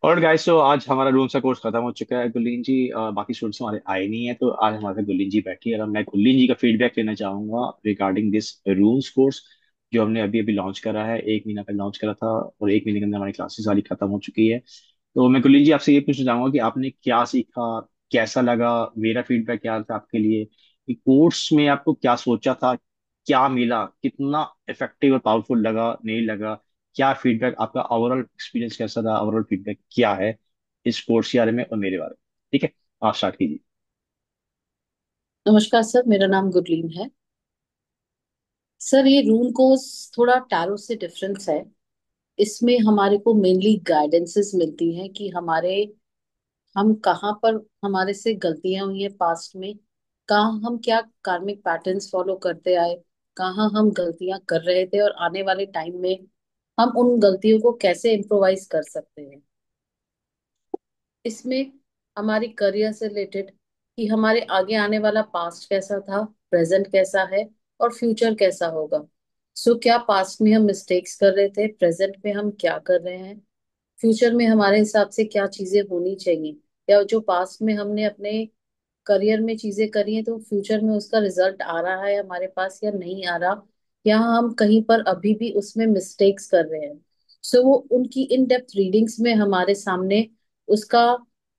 और गाइस, तो आज हमारा रूम का कोर्स खत्म हो चुका है। गुलीन जी बाकी स्टूडेंट्स हमारे आए नहीं है, तो आज हमारे साथ गुलीन जी बैठी है और मैं गुलीन जी का फीडबैक लेना चाहूंगा रिगार्डिंग दिस रूम्स कोर्स जो हमने अभी अभी लॉन्च करा है। 1 महीना पहले लॉन्च करा था और 1 महीने के अंदर हमारी क्लासेस सारी खत्म हो चुकी है। तो मैं गुलीन जी आपसे ये पूछना चाहूंगा कि आपने क्या सीखा, कैसा लगा, मेरा फीडबैक क्या था आपके लिए कि कोर्स में आपको क्या सोचा था, क्या मिला, कितना इफेक्टिव और पावरफुल लगा, नहीं लगा, क्या फीडबैक आपका, ओवरऑल एक्सपीरियंस कैसा था, ओवरऑल फीडबैक क्या है इस कोर्स के बारे में और मेरे बारे में। ठीक है, आप स्टार्ट कीजिए। नमस्कार सर, मेरा नाम गुरलीन है। सर, ये रूम कोर्स थोड़ा टैरो से डिफरेंस है। इसमें हमारे को मेनली गाइडेंसेस मिलती हैं कि हम कहाँ पर हमारे से गलतियां हुई हैं पास्ट में, कहाँ हम क्या कार्मिक पैटर्न्स फॉलो करते आए, कहाँ हम गलतियां कर रहे थे और आने वाले टाइम में हम उन गलतियों को कैसे इम्प्रोवाइज कर सकते हैं। इसमें हमारी करियर से रिलेटेड कि हमारे आगे आने वाला पास्ट कैसा था, प्रेजेंट कैसा है और फ्यूचर कैसा होगा। सो क्या पास्ट में हम मिस्टेक्स कर रहे थे, प्रेजेंट में हम क्या कर रहे हैं, फ्यूचर में हमारे हिसाब से क्या चीजें होनी चाहिए, या जो पास्ट में हमने अपने करियर में चीजें करी हैं तो फ्यूचर में उसका रिजल्ट आ रहा है हमारे पास या नहीं आ रहा, या हम कहीं पर अभी भी उसमें मिस्टेक्स कर रहे हैं। सो वो उनकी इन डेप्थ रीडिंग्स में हमारे सामने उसका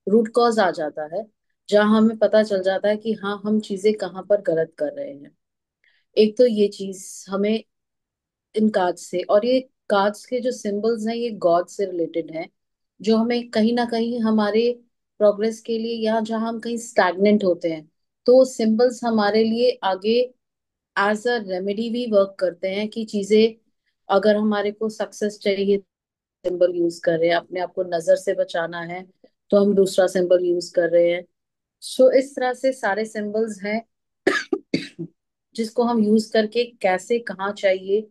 रूट कॉज आ जाता है, जहां हमें पता चल जाता है कि हाँ, हम चीजें कहाँ पर गलत कर रहे हैं। एक तो ये चीज हमें इन कार्ड्स से, और ये कार्ड्स के जो सिंबल्स हैं ये गॉड से रिलेटेड हैं, जो हमें कहीं ना कहीं हमारे प्रोग्रेस के लिए, या जहाँ हम कहीं स्टैग्नेंट होते हैं तो सिंबल्स हमारे लिए आगे एज अ रेमेडी भी वर्क करते हैं कि चीजें, अगर हमारे को सक्सेस चाहिए, सिंबल यूज कर रहे हैं, अपने आप को नजर से बचाना है तो हम दूसरा सिंबल यूज कर रहे हैं। सो इस तरह से सारे सिंबल्स हैं जिसको हम यूज करके कैसे कहाँ चाहिए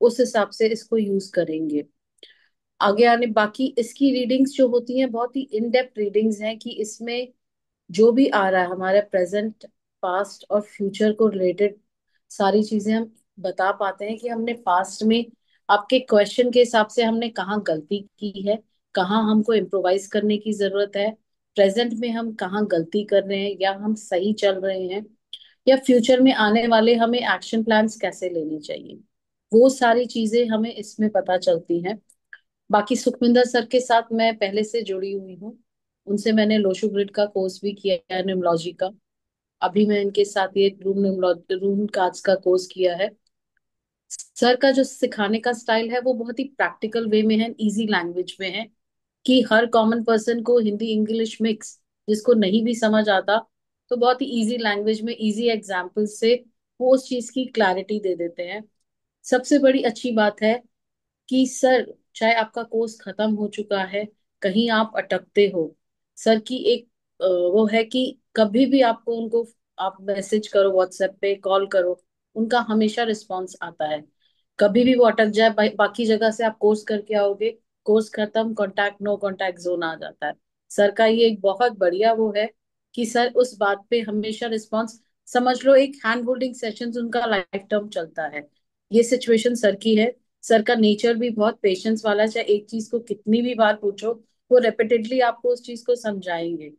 उस हिसाब से इसको यूज करेंगे। आगे आने बाकी इसकी रीडिंग्स जो होती हैं बहुत ही इन डेप्थ रीडिंग्स हैं कि इसमें जो भी आ रहा है हमारे प्रेजेंट, पास्ट और फ्यूचर को रिलेटेड सारी चीजें हम बता पाते हैं कि हमने पास्ट में आपके क्वेश्चन के हिसाब से हमने कहाँ गलती की है, कहाँ हमको इम्प्रोवाइज करने की जरूरत है, प्रेजेंट में हम कहाँ गलती कर रहे हैं या हम सही चल रहे हैं, या फ्यूचर में आने वाले हमें एक्शन प्लान्स कैसे लेने चाहिए। वो सारी चीजें हमें इसमें पता चलती हैं। बाकी सुखविंदर सर के साथ मैं पहले से जुड़ी हुई हूँ, उनसे मैंने लोशो ग्रिड का कोर्स भी किया है, न्यूमलॉजी का। अभी मैं इनके साथ ये रूम कार्ड्स का कोर्स किया है। सर का जो सिखाने का स्टाइल है वो बहुत ही प्रैक्टिकल वे में है, इजी लैंग्वेज में है, कि हर कॉमन पर्सन को हिंदी इंग्लिश मिक्स जिसको नहीं भी समझ आता तो बहुत ही इजी लैंग्वेज में इजी एग्जाम्पल से वो उस चीज की क्लैरिटी दे देते हैं। सबसे बड़ी अच्छी बात है कि सर, चाहे आपका कोर्स खत्म हो चुका है, कहीं आप अटकते हो, सर की एक वो है कि कभी भी आपको उनको आप मैसेज करो, व्हाट्सएप पे कॉल करो, उनका हमेशा रिस्पांस आता है। कभी भी वो अटक जाए, बाकी जगह से आप कोर्स करके आओगे, कोर्स खत्म, कांटेक्ट नो कांटेक्ट जोन आ जाता है। सर का ये एक बहुत बढ़िया वो है कि सर उस बात पे हमेशा रिस्पांस, समझ लो एक हैंड होल्डिंग सेशन उनका लाइफ टर्म चलता है। ये सिचुएशन सर की है। सर का नेचर भी बहुत पेशेंस वाला है, चाहे एक चीज को कितनी भी बार पूछो वो रेपिटेडली आपको उस चीज को समझाएंगे।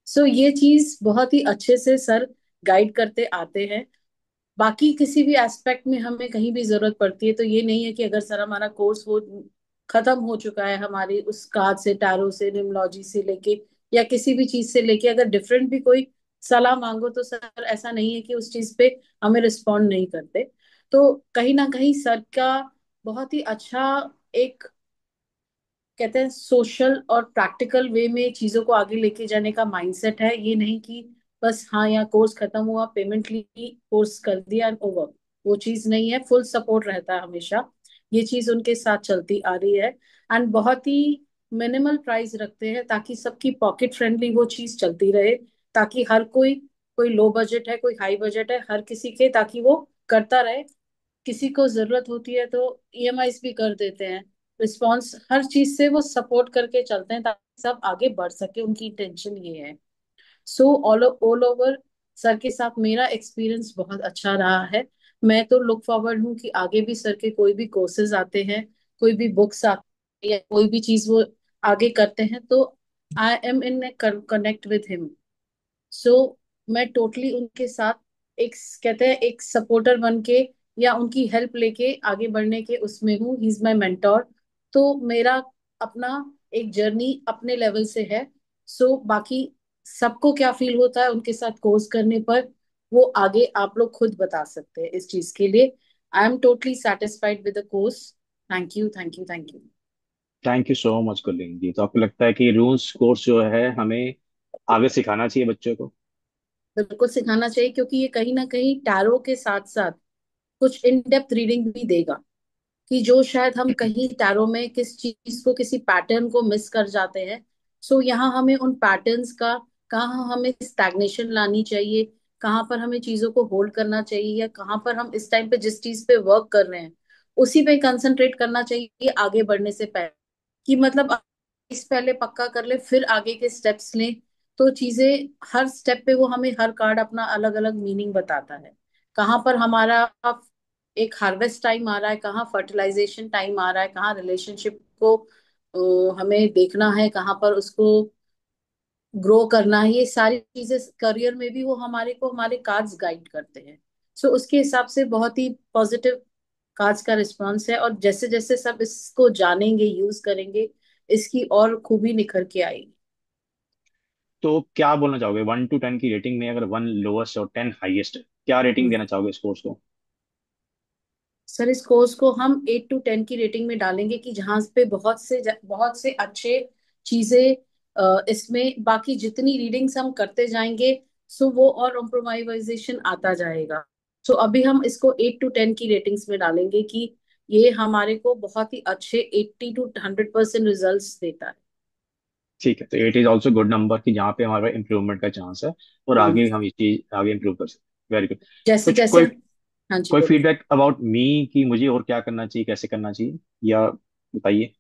सो ये चीज बहुत ही अच्छे से सर गाइड करते आते हैं। बाकी किसी भी एस्पेक्ट में हमें कहीं भी जरूरत पड़ती है तो ये नहीं है कि अगर सर हमारा कोर्स हो खत्म हो चुका है, हमारी उस कार्ड से, टैरो से, न्यूमलॉजी से लेके या किसी भी चीज से लेके अगर डिफरेंट भी कोई सलाह मांगो तो सर ऐसा नहीं है कि उस चीज पे हमें रिस्पॉन्ड नहीं करते। तो कहीं ना कहीं सर का बहुत ही अच्छा एक, कहते हैं, सोशल और प्रैक्टिकल वे में चीजों को आगे लेके जाने का माइंडसेट है। ये नहीं कि बस हाँ, यहाँ कोर्स खत्म हुआ, पेमेंट ली, कोर्स कर दिया एंड ओवर। वो चीज नहीं है, फुल सपोर्ट रहता है हमेशा। ये चीज उनके साथ चलती आ रही है। एंड बहुत ही मिनिमल प्राइस रखते हैं ताकि सबकी पॉकेट फ्रेंडली वो चीज चलती रहे, ताकि हर कोई, कोई लो बजट है, कोई हाई बजट है, हर किसी के, ताकि वो करता रहे। किसी को जरूरत होती है तो ईएमआईस भी कर देते हैं। रिस्पॉन्स हर चीज से वो सपोर्ट करके चलते हैं ताकि सब आगे बढ़ सके, उनकी इंटेंशन ये है। So all all over sir के साथ मेरा एक्सपीरियंस बहुत अच्छा रहा है। मैं तो लुक फॉरवर्ड हूँ कि आगे भी सर के कोई भी कोर्सेज आते हैं, कोई भी बुक्स आते हैं या कोई भी चीज वो आगे करते हैं तो I am in connect with him. So मैं टोटली उनके साथ एक, कहते हैं एक सपोर्टर बन के या उनकी हेल्प लेके आगे बढ़ने के उसमें हूँ। He is my mentor. तो मेरा अपना एक जर्नी अपने लेवल से है। सो बाकी सबको क्या फील होता है उनके साथ कोर्स करने पर, वो आगे आप लोग खुद बता सकते हैं इस चीज के लिए। I am totally satisfied with the course. Thank you, thank you, thank you. Thank you so much Gurleen ji. तो आपको लगता है कि रूल्स कोर्स जो है हमें आगे सिखाना चाहिए बच्चों को? बिल्कुल सिखाना चाहिए, क्योंकि ये कहीं ना कहीं टैरो के साथ साथ कुछ इन डेप्थ रीडिंग भी देगा, कि जो शायद हम कहीं टैरो में किस चीज को, किसी पैटर्न को मिस कर जाते हैं। सो यहाँ हमें उन पैटर्न्स का, कहाँ हमें स्टैग्नेशन लानी चाहिए, कहाँ पर हमें चीजों को होल्ड करना चाहिए, या कहाँ पर हम इस टाइम पे जिस चीज पे वर्क कर रहे हैं उसी पे कंसंट्रेट करना चाहिए आगे बढ़ने से पहले। कि मतलब इस पहले पक्का कर ले फिर आगे के स्टेप्स लें। तो चीजें हर स्टेप पे वो हमें हर कार्ड अपना अलग अलग मीनिंग बताता है। कहाँ पर हमारा एक हार्वेस्ट टाइम आ रहा है, कहाँ फर्टिलाइजेशन टाइम आ रहा है, कहाँ रिलेशनशिप को हमें देखना है, कहाँ पर उसको ग्रो करना है। ये सारी चीजें करियर में भी वो हमारे को हमारे कार्ड्स गाइड करते हैं। सो उसके हिसाब से बहुत ही पॉजिटिव कार्ड्स का रिस्पॉन्स है, और जैसे जैसे सब इसको जानेंगे, यूज करेंगे, इसकी और खूबी निखर के आएगी। तो क्या बोलना चाहोगे 1 to 10 की रेटिंग में, अगर 1 लोएस्ट और 10 हाईएस्ट, क्या रेटिंग हम्म। देना चाहोगे इस कोर्स को? सर इस कोर्स को हम 8 to 10 की रेटिंग में डालेंगे, कि जहां पे बहुत से अच्छे चीजें इसमें बाकी जितनी रीडिंग्स हम करते जाएंगे, सो वो और इम्प्रोवाइजेशन आता जाएगा। सो अभी हम इसको 8 to 10 की रेटिंग्स में डालेंगे, कि ये हमारे को बहुत ही अच्छे 80 to 100% रिजल्ट्स देता है। ठीक है, तो 8 इज ऑल्सो गुड नंबर कि जहाँ पे हमारा इम्प्रूवमेंट का चांस है, और हम्म। आगे हम इस चीज आगे इम्प्रूव कर सकते हैं। Very good. जैसे कुछ जैसे। कोई हाँ जी कोई बोलिए। फीडबैक अबाउट मी कि मुझे और क्या करना चाहिए, कैसे करना चाहिए, या बताइए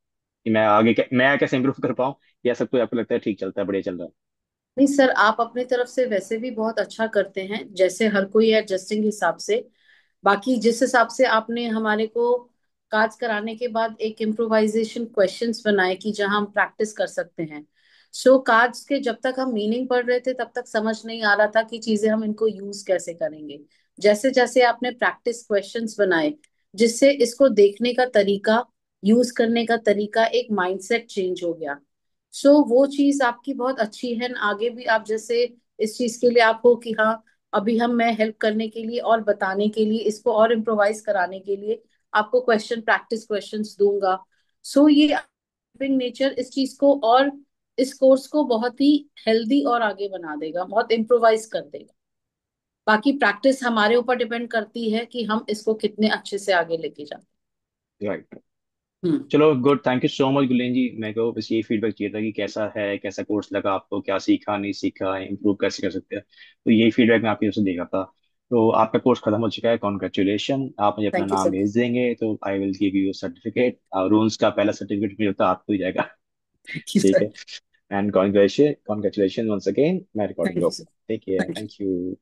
कि मैं आगे मैं कैसे इम्प्रूव कर पाऊँ, या सब कुछ आपको लगता है ठीक चलता है, बढ़िया चल रहा है? नहीं सर, आप अपनी तरफ से वैसे भी बहुत अच्छा करते हैं, जैसे हर कोई एडजस्टिंग हिसाब से। बाकी जिस हिसाब से आपने हमारे को कार्ड्स कराने के बाद एक इम्प्रोवाइजेशन क्वेश्चंस बनाए कि जहां हम प्रैक्टिस कर सकते हैं। सो कार्ड्स के जब तक हम मीनिंग पढ़ रहे थे तब तक समझ नहीं आ रहा था कि चीजें हम इनको यूज कैसे करेंगे। जैसे जैसे आपने प्रैक्टिस क्वेश्चंस बनाए, जिससे इसको देखने का तरीका, यूज करने का तरीका, एक माइंडसेट चेंज हो गया। सो वो चीज आपकी बहुत अच्छी है। आगे भी आप जैसे इस चीज के लिए आप हो कि हाँ, अभी हम मैं हेल्प करने के लिए और बताने के लिए, इसको और इम्प्रोवाइज कराने के लिए आपको क्वेश्चन, प्रैक्टिस क्वेश्चंस दूंगा। सो ये नेचर इस चीज को और इस कोर्स को बहुत ही हेल्दी और आगे बना देगा, बहुत इम्प्रोवाइज कर देगा। बाकी प्रैक्टिस हमारे ऊपर डिपेंड करती है कि हम इसको कितने अच्छे से आगे लेके जाते राइट। हैं। हम्म। चलो good, thank you so much Gulen ji. मेरे को बस यही फीडबैक चाहिए था कि कैसा है, कैसा कोर्स लगा आपको, क्या सीखा नहीं सीखा, इम्प्रूव कैसे कर सकते हैं। तो यही फीडबैक मैं आपकी तरफ से देखा था। तो आपका कोर्स खत्म हो चुका है, कॉन्ग्रेचुलेशन। आप मुझे अपना थैंक यू नाम सर। भेज देंगे तो I will give you certificate. रूल्स का पहला सर्टिफिकेट मुझे लगता है आपको ही जाएगा। थैंक यू ठीक सर। है। And congratulation, congratulation once again. मैं रिकॉर्डिंग थैंक यू रोक। Sir. Take care, thank you. Thank you.